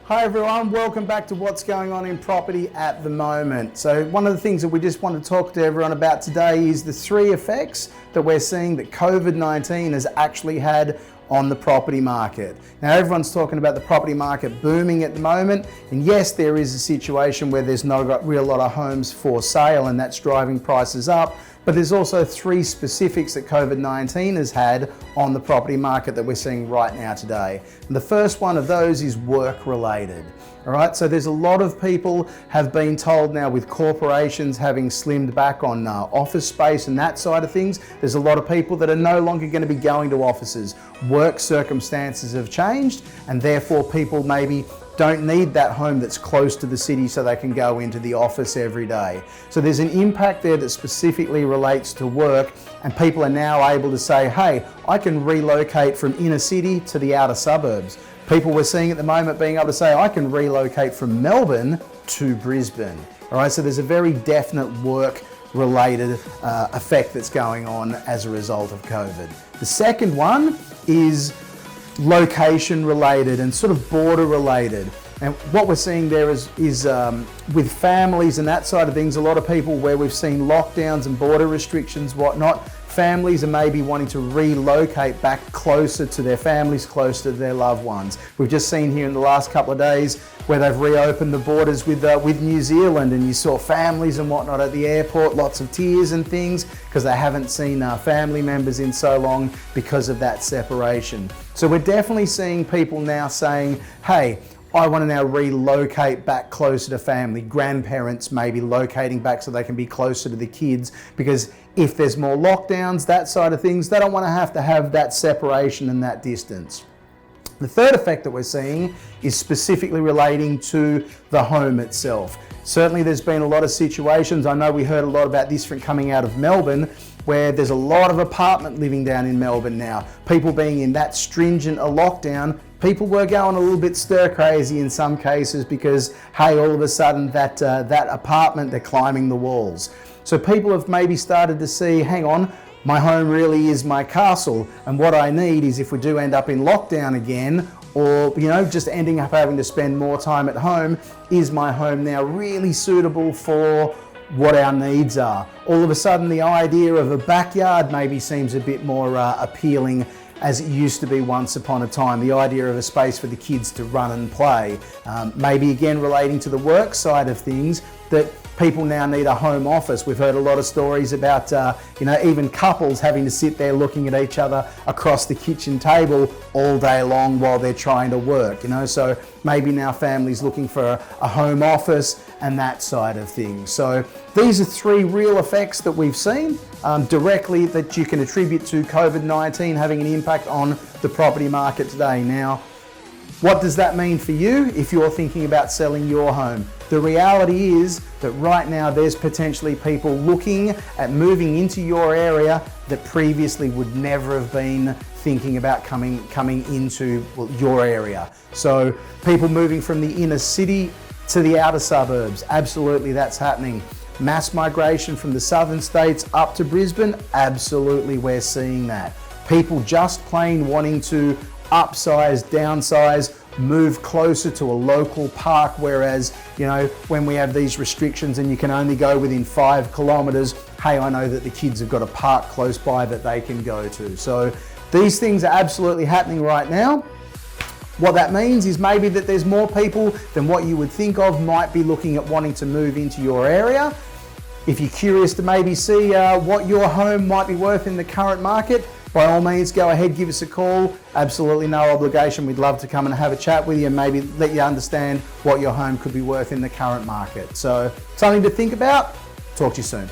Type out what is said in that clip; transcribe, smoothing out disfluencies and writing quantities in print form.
Hi everyone, welcome back to what's going on in property at the moment. So one of the things that we just want to talk to everyone about today is the three effects that we're seeing that COVID-19 has actually had on the property market. Now everyone's talking about the property market booming at the moment, and yes, there is a situation where there's not a real lot of homes for sale and that's driving prices up. But there's also three specifics that COVID-19 has had on the property market that we're seeing right now today. And the first one of those is work related. All right, so there's a lot of people have been told now with corporations having slimmed back on office space and that side of things, there's a lot of people that are no longer going to be going to offices. Work circumstances have changed and therefore people maybe don't need that home that's close to the city so they can go into the office every day. So there's an impact there that specifically relates to work, and people are now able to say, hey, I can relocate from inner city to the outer suburbs. People we're seeing at the moment being able to say, I can relocate from Melbourne to Brisbane. All right, so there's a very definite work related effect that's going on as a result of COVID. The second one is location related and sort of border related. And what we're seeing there is with families and that side of things, a lot of people where we've seen lockdowns and border restrictions, whatnot, families are maybe wanting to relocate back closer to their families, closer to their loved ones. We've just seen here in the last couple of days where they've reopened the borders with New Zealand, and you saw families and whatnot at the airport, lots of tears and things because they haven't seen family members in so long because of that separation. So we're definitely seeing people now saying, hey, I want to now relocate back closer to family, grandparents maybe locating back so they can be closer to the kids, because if there's more lockdowns, that side of things, they don't want to have that separation and that distance. The third effect that we're seeing is specifically relating to the home itself. Certainly there's been a lot of situations, I know we heard a lot about this from coming out of Melbourne, where there's a lot of apartment living down in Melbourne now. People being in that stringent a lockdown, people were going a little bit stir crazy in some cases because, hey, all of a sudden that apartment, they're climbing the walls. So people have maybe started to see, hang on, my home really is my castle, and what I need is if we do end up in lockdown again, or just ending up having to spend more time at home, is my home now really suitable for what our needs are? All of a sudden the idea of a backyard maybe seems a bit more appealing as it used to be once upon a time. The idea of a space for the kids to run and play. Maybe again relating to the work side of things, that people now need a home office. We've heard a lot of stories about even couples having to sit there looking at each other across the kitchen table all day long while they're trying to work. So maybe now families looking for a home office and that side of things. So these are three real effects that we've seen directly that you can attribute to COVID-19 having an impact on the property market today. Now, what does that mean for you if you're thinking about selling your home? The reality is that right now there's potentially people looking at moving into your area that previously would never have been thinking about coming into your area. So people moving from the inner city to the outer suburbs, absolutely that's happening. Mass migration from the southern states up to Brisbane, absolutely we're seeing that. People just plain wanting to upsize, downsize, move closer to a local park, whereas when we have these restrictions and you can only go within 5 kilometres, hey, I know that the kids have got a park close by that they can go to. So these things are absolutely happening right now. What that means is maybe that there's more people than what you would think of might be looking at wanting to move into your area. If you're curious to maybe see what your home might be worth in the current market, by all means, go ahead, give us a call. Absolutely no obligation. We'd love to come and have a chat with you and maybe let you understand what your home could be worth in the current market. So something to think about. Talk to you soon.